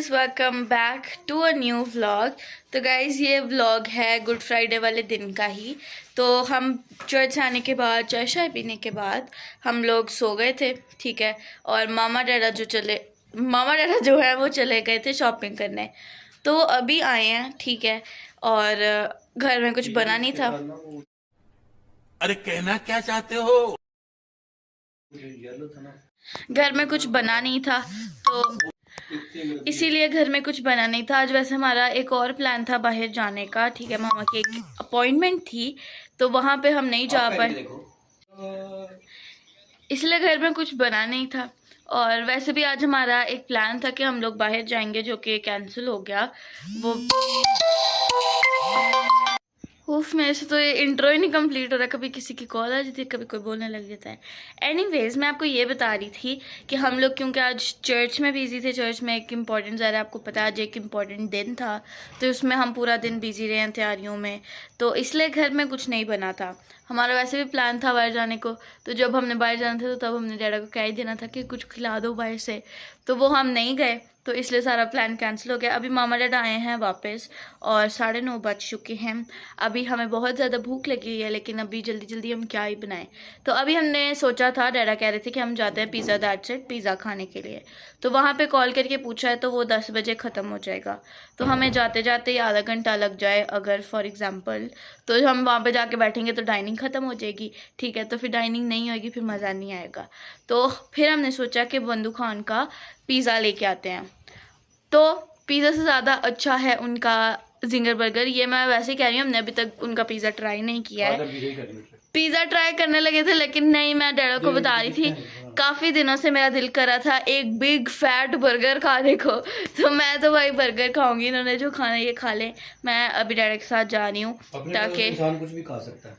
Guys welcome back to a new vlog. तो guys ये vlog है गुड फ्राइडे वाले दिन का ही। तो हम चर्च आने के बाद चाय शाय पीने के बाद हम लोग सो गए थे, ठीक है। और मामा डैडा जो है वो चले गए थे शॉपिंग करने। तो अभी आए हैं, ठीक है। और घर में कुछ बना नहीं था। अरे कहना क्या चाहते हो? घर में कुछ बना नहीं था, तो इसीलिए घर में कुछ बना नहीं था। आज वैसे हमारा एक और प्लान था बाहर जाने का, ठीक है। मामा की एक अपॉइंटमेंट थी, तो वहाँ पे हम नहीं जा पाए, इसलिए घर में कुछ बना नहीं था। और वैसे भी आज हमारा एक प्लान था कि हम लोग बाहर जाएंगे, जो कि कैंसिल हो गया। वो उफ, मेरे से तो ये इंट्रो ही नहीं कंप्लीट हो रहा। कभी किसी की कॉल आ जाती है, कभी कोई बोलने लग जाता है। एनीवेज, मैं आपको ये बता रही थी कि हम लोग क्योंकि आज चर्च में बिजी थे। चर्च में एक इम्पॉर्टेंट ज़रा आपको पता है आज एक इम्पॉर्टेंट दिन था, तो उसमें हम पूरा दिन बिजी रहे हैं तैयारियों में। तो इसलिए घर में कुछ नहीं बना था। हमारा वैसे भी प्लान था बाहर जाने को, तो जब हमने बाहर जाना था तो तब हमने डैडा को कह ही देना था कि कुछ खिला दो बाहर से। तो वो हम नहीं गए, तो इसलिए सारा प्लान कैंसिल हो गया। अभी मामा डैडा आए हैं वापस और 9:30 बज चुके हैं। अभी हमें बहुत ज़्यादा भूख लगी हुई है, लेकिन अभी जल्दी जल्दी हम क्या ही बनाएं। तो अभी हमने सोचा था, डैडा कह रहे थे कि हम जाते हैं पिज़्ज़ा दैट सेट पिज़्ज़ा खाने के लिए। तो वहाँ पे कॉल करके पूछा है, तो वो 10 बजे ख़त्म हो जाएगा। तो हमें जाते जाते ही आधा घंटा लग जाए अगर फॉर एग्ज़ाम्पल, तो हम वहाँ पे जाके बैठेंगे तो डाइनिंग ख़त्म हो जाएगी, ठीक है। तो फिर डाइनिंग नहीं होगी, फिर मज़ा नहीं आएगा। तो फिर हमने सोचा कि बंदू खान का पिज़्ज़ा लेके आते हैं। तो पिज़्ज़ा से ज़्यादा अच्छा है उनका जिंगर बर्गर। ये मैं वैसे ही कह रही हूँ, हमने अभी तक उनका पिज़्ज़ा ट्राई नहीं किया है। पिज़्ज़ा ट्राई करने लगे थे, लेकिन नहीं, मैं डैडा को बता रही थी काफ़ी दिनों से मेरा दिल कर रहा था एक बिग फैट बर्गर खाने को। तो मैं तो भाई बर्गर खाऊंगी, इन्होंने जो खाना ये खा ले। मैं अभी डैडा के साथ जा रही हूँ ताकि इंसान कुछ भी खा सकता है,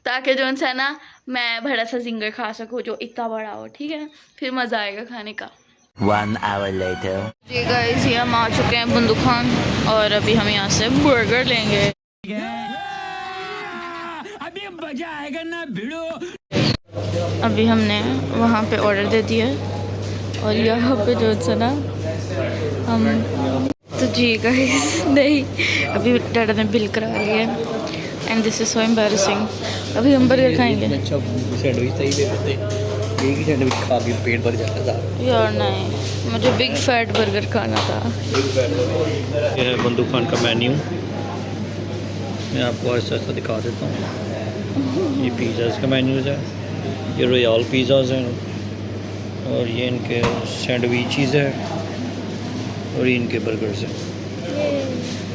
ताकि जो है ना मैं बड़ा सा जिंगर खा सकूँ जो इतना बड़ा हो, ठीक है। फिर मज़ा आएगा खाने का। 1 hour later. जी गाइस, ये हम आ चुके हैं बंदू खान, और अभी हम यहाँ से बर्गर लेंगे। अभी मजा आएगा ना भिड़ो। अभी हमने वहाँ पे ऑर्डर दे दिया, और यहाँ पे जो है ना हम तो जी गाइस नहीं, अभी डैडा ने बिल करा लिया and this is so embarrassing. अभी हम बर्गर खाएंगे। अच्छा सैंडविच सही दे देते, एक ही सैंडविच खा के पेट भर जाता था यार नहीं, मुझे बिग फैट बर्गर खाना था। ये है बंदू खान का मेन्यू, मैं आपको ऐसा ऐसा दिखा देता हूँ। ये पिज़्ज़ाज़ का मेन्यूज़ है, ये रॉयल पिज़्ज़ाज़ हैं, और ये इनके सैंडविचेज़ है, और ये इनके बर्गर्स हैं।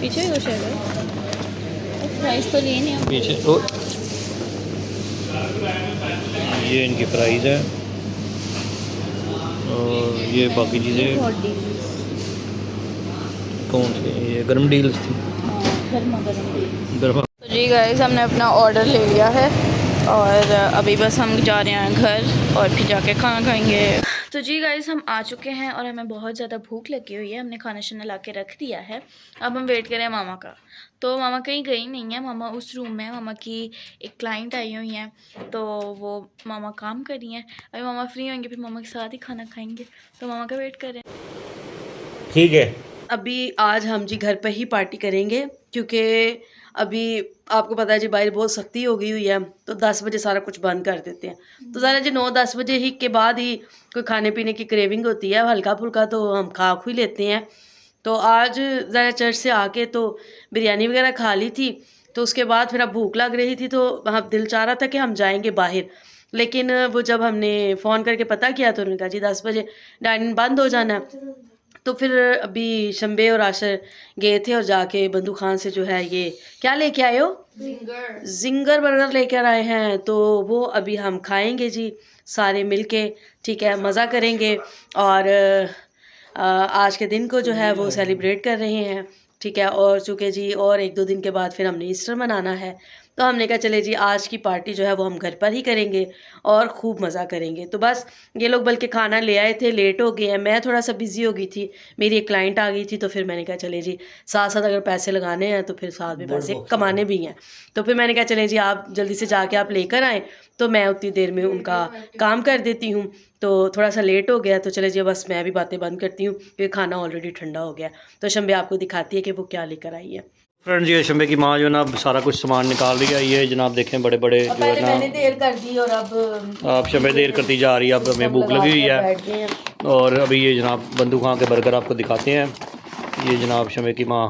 पीछे कुछ है प्राइस तो लिए नहीं पीछे ये इनकी प्राइस है, और ये बाकी चीज़ें कौन सी, ये गर्म डील्स थी, गर्मा। तो जी गाइस, हमने अपना ऑर्डर ले लिया है और अभी बस हम जा रहे हैं घर और फिर जाके खाना खाएंगे। तो जी गाइस, हम आ चुके हैं और हमें बहुत ज़्यादा भूख लगी हुई है। हमने खाना शाना ला के रख दिया है। अब हम वेट करें मामा का। तो मामा कहीं गई नहीं है, मामा उस रूम में, मामा की एक क्लाइंट आई हुई हैं, तो वो मामा काम कर रही हैं। अभी मामा फ्री होंगे, फिर मामा के साथ ही खाना खाएंगे। तो मामा का वेट कर रहे हैं। ठीक है। अभी आज हम जी घर पे ही पार्टी करेंगे, क्योंकि अभी आपको पता है जी बाहर बहुत सख्ती हो गई हुई है, तो 10 बजे सारा कुछ बंद कर देते हैं। तो ज़रा जी 9-10 बजे ही के बाद ही कोई खाने पीने की क्रेविंग होती है, हल्का फुल्का तो हम खा ही लेते हैं। तो आज ज़रा चर्च से आके तो बिरयानी वगैरह खा ली थी, तो उसके बाद फिर अब भूख लग रही थी, तो हम दिल चाह रहा था कि हम जाएंगे बाहर। लेकिन वो जब हमने फ़ोन करके पता किया तो उन्होंने कहा जी 10 बजे डाइनिंग बंद हो जाना है। तो फिर अभी शंबे और आशर गए थे और जाके बंदू खान से जो है ये क्या लेके आए हो, जिंगर बर्गर लेकर आए हैं। तो वो अभी हम खाएंगे जी सारे मिलके, ठीक है, मज़ा करेंगे। और आज के दिन को जो है वो सेलिब्रेट कर रहे हैं, ठीक है। और चूँकि जी और 1-2 दिन के बाद फिर हमने ईस्टर मनाना है, तो हमने कहा चले जी आज की पार्टी जो है वो हम घर पर ही करेंगे और खूब मज़ा करेंगे। तो बस ये लोग बल्कि खाना ले आए थे, लेट हो गए हैं, मैं थोड़ा सा बिज़ी हो गई थी, मेरी एक क्लाइंट आ गई थी, तो फिर मैंने कहा चले जी साथ साथ अगर पैसे लगाने हैं तो फिर साथ में पैसे कमाने भी हैं। तो फिर मैंने कहा चले जी आप जल्दी से जाके आप लेकर आएँ, तो मैं उतनी देर में उनका काम कर देती हूँ। तो थोड़ा सा लेट हो गया, तो चले जी बस मैं भी बातें बंद करती हूँ क्योंकि खाना ऑलरेडी ठंडा हो गया। तो शंबे आपको दिखाती है कि वो क्या लेकर आई है। फ्रेंड्स ये शंबे की माँ जो ना सारा कुछ सामान निकाल रही है। ये जनाब देखें बड़े बड़े जो है ना, मैंने देर कर दी और अब आप शंबे देर करती जा रही है। अब हमें भूख लगी हुई है बैठ गए हैं। और अभी ये जनाब बंदू खां के बर्गर आपको दिखाते हैं। ये जनाब शंबे की माँ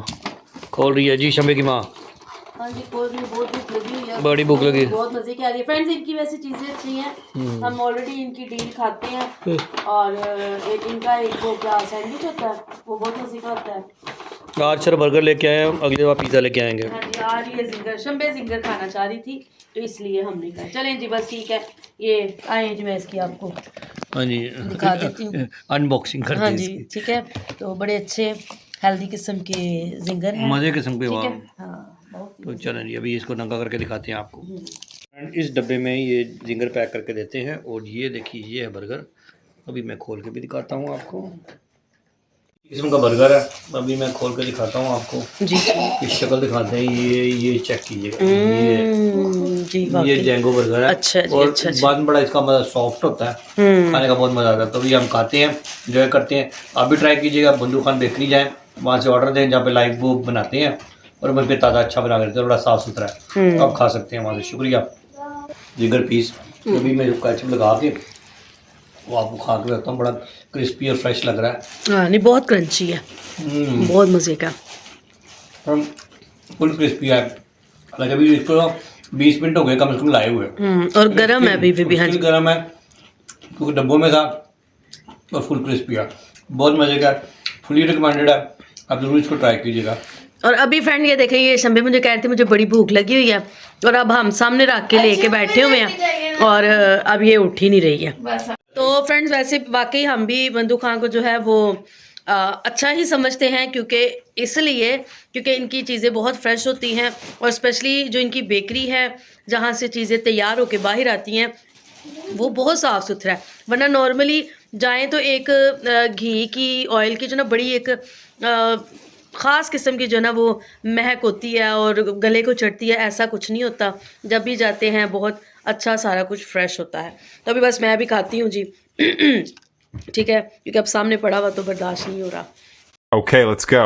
खोल रही है जी। शंबे की माँ हाँ जी, बहुत भूख लगी हुई है, बड़ी भूख लगी, बहुत मज़े की आ रही है। फ्रेंड्स इनकी वैसे चीज़ें अच्छी हैं, हम ऑलरेडी इनकी डील खाते हैं। और एक इनका एक वो क्या सैंडविच होता है वो बहुत मज़े का होता है। आज सर बर्गर लेके आए हैं, अगली बार पिज़्ज़ा लेके आएंगे। हाँ जी, आज ये जिंगर शंबे जिंगर खाना चाह रही थी तो इसलिए हमने कहा चलें जी बस ठीक है। ये आए जी, मैं इसकी आपको हाँ जी दिखा देती हूँ, अनबॉक्सिंग करते हाँ हैं जी इसकी। ठीक है। तो बड़े अच्छे हेल्दी किस्म के जिंगर हैं, मज़े किस्म के ठीक वाह। है। हाँ बहुत तो चलें जी अभी इसको नंगा करके दिखाते हैं आपको। एंड इस डब्बे में ये जिंगर पैक करके देते हैं और ये देखिए ये है बर्गर। अभी मैं खोल के भी दिखाता हूँ आपको। किस्म का बर्गर है, अभी मैं खोल के दिखाता हूँ आपको। जी इस शक्ल दिखाते हैं। ये चेक कीजिएगा, जी ये वाकई। जैंगो बर्गर है। अच्छा जी, और अच्छा जी। बाद में बड़ा इसका मज़ा सॉफ्ट होता है, खाने का बहुत मज़ा आता है। तो भी हम खाते हैं, इंजॉय करते हैं। आप भी ट्राई कीजिएगा, बंदू खान बेकरी जाएँ, वहाँ से ऑर्डर दें जहाँ पे लाइव वो बनाते हैं और वहीं पे ताज़ा अच्छा बना कर देते हैं, बड़ा साफ़ सुथरा है। तो आप खा सकते हैं वहाँ से। शुक्रिया। जिगर पीस अभी मैं केचप लगा के वो आपको खा के बताता हूँ, बड़ा क्रिस्पी और फ्रेश लग रहा है। हाँ नहीं बहुत क्रंची है, बहुत मज़े का। फुल क्रिस्पी है। हालांकि अभी इसको 20 मिनट हो गए कम से कम लाए हुए। और गरम है अभी भी। हाँ जी गर्म है क्योंकि डब्बों में था और फुल क्रिस्पी है, बहुत मज़े का। फुली रिकमेंडेड है, आप ज़रूर इसको ट्राई कीजिएगा। और अभी फ्रेंड ये देखें, ये शंबे मुझे कह रहे थे मुझे बड़ी भूख लगी हुई है और अब हम सामने रख के लेके बैठे हुए हैं और अब ये उठ ही नहीं रही है। तो फ्रेंड्स वैसे वाकई हम भी बंदू खां को जो है वो अच्छा ही समझते हैं क्योंकि इनकी चीज़ें बहुत फ्रेश होती हैं और स्पेशली जो इनकी बेकरी है जहाँ से चीज़ें तैयार होकर बाहर आती हैं वो बहुत साफ़ सुथरा है। वरना नॉर्मली जाएं तो एक घी की ऑयल की जो ना बड़ी एक ख़ास किस्म की जो ना वो महक होती है और गले को चढ़ती है, ऐसा कुछ नहीं होता। जब भी जाते हैं बहुत अच्छा सारा कुछ फ्रेश होता है। तो अभी बस मैं भी खाती हूँ जी ठीक है, क्योंकि अब सामने पड़ा हुआ तो बर्दाश्त नहीं हो रहा। Okay, let's go.